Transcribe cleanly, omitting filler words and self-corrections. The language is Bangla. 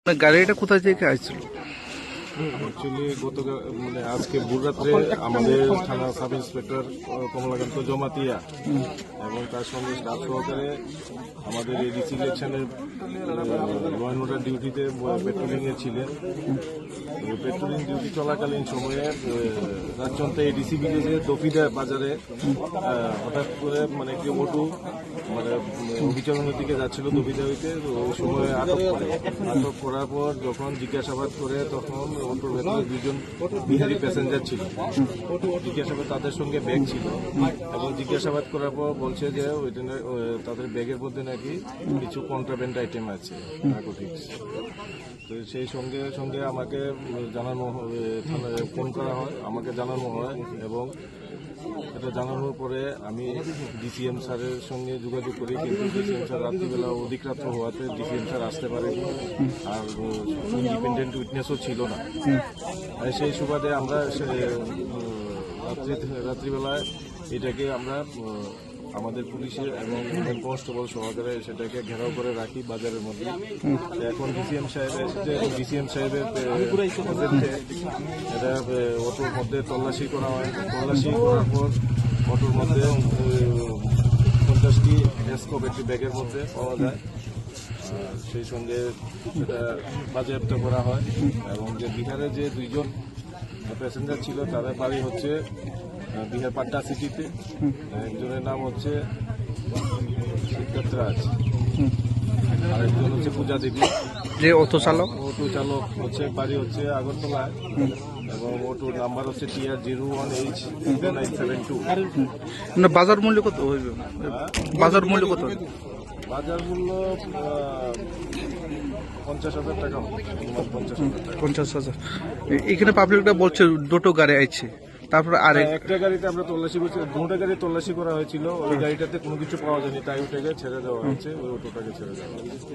গাড়িটা কোথা থেকে আসছিল? অ্যাকচুয়ালি আজকে ভোর রাত্রে আমাদের থানা সাব ইন্সপেক্টর কমলাকান্ত জমাতিয়া এবং তার সঙ্গে স্টাফ সহকারে আমাদের এডিসি ইলেকশনের ল অ্যান্ড অর্ডার ডিউটিতে পেট্রোলিং এ ছিলেন। পেট্রোলিং ডিউটি চলাকালীন সময়ে রাজচন্দ্র এডিসি ভিলেজের দফিদা বাজারে হঠাৎ করে একটি অটো অভিচরণের দিকে যাচ্ছিল দফিদা হইতে, ওই সময় আটক করে। আটক করার পর যখন জিজ্ঞাসাবাদ করে তখন অটোর ভেতরে দুজন বিহারি প্যাসেঞ্জার ছিল। জিজ্ঞাসাবাদ তাদের সঙ্গে ব্যাগ ছিল এবং জিজ্ঞাসাবাদ করার পর বলছে যে তাদের ব্যাগের মধ্যে নাকি কিছু কন্ট্রাব্যান্ড আইটেম আছে, নার্কোটিক্স। তো সেই সঙ্গে সঙ্গে আমাকে জানানো ফোন করা হয়, আমাকে জানানো হয় এবং এটা জানানোর পরে আমি ডিসিএম স্যারের সঙ্গে যোগাযোগ করি, কিন্তু ডিসিএম স্যার রাত্রিবেলা অধিক রাত্র হওয়াতে ডিসিএম স্যার আসতে পারেনি, আর ইন্ডিপেন্ডেন্ট উইটনেসও ছিল না। সেই সুবাদে আমরা রাত্রিবেলায় এটাকে আমরা আমাদের পুলিশের এবং কনস্টেবল সহকারে সেটাকে ঘেরাও করে রাখি বাজারের মধ্যে। এখন ডিসিএম সাহেব এসেছে, ডিসিএম সাহেবের এটা অটোর মধ্যে তল্লাশি করা হয়। তল্লাশি করার পর অটোর মধ্যে 50টি এসকোপ একটি ব্যাগের মধ্যে পাওয়া যায়। সেই সঙ্গে সেটা বাজেয়াপ্ত করা হয় এবং যে বিহারে যে দুইজন প্যাসেঞ্জার ছিল তাদের বাড়ি হচ্ছে বিহার পাটনা সিটিতে। একজনের নাম হচ্ছে সিদ্ধার্থ রাজ, আরেকজন হচ্ছে পূজা দেবী। যে অটো চালক হচ্ছে বাড়ি হচ্ছে আগরতলায় এবং অটোর নাম্বার হচ্ছে TR01H972। বাজার মূল্য কত হইবে? বাজার মূল্য কত? বাজার মূল্য 50,000 টাকা। 50,000। এখানে পাবলিকটা বলছে দুটো গাড়ি আছে, তারপরে একটা গাড়িতে আমরা তল্লাশি করছি, দুটো গাড়ি তল্লাশি করা হয়েছিল, ওই গাড়িটাতে কোনো কিছু পাওয়া যায়নি, তাই ওটাকে ছেড়ে দেওয়া হয়েছে, ওই অটোটাকে ছেড়ে দেওয়া হয়েছে।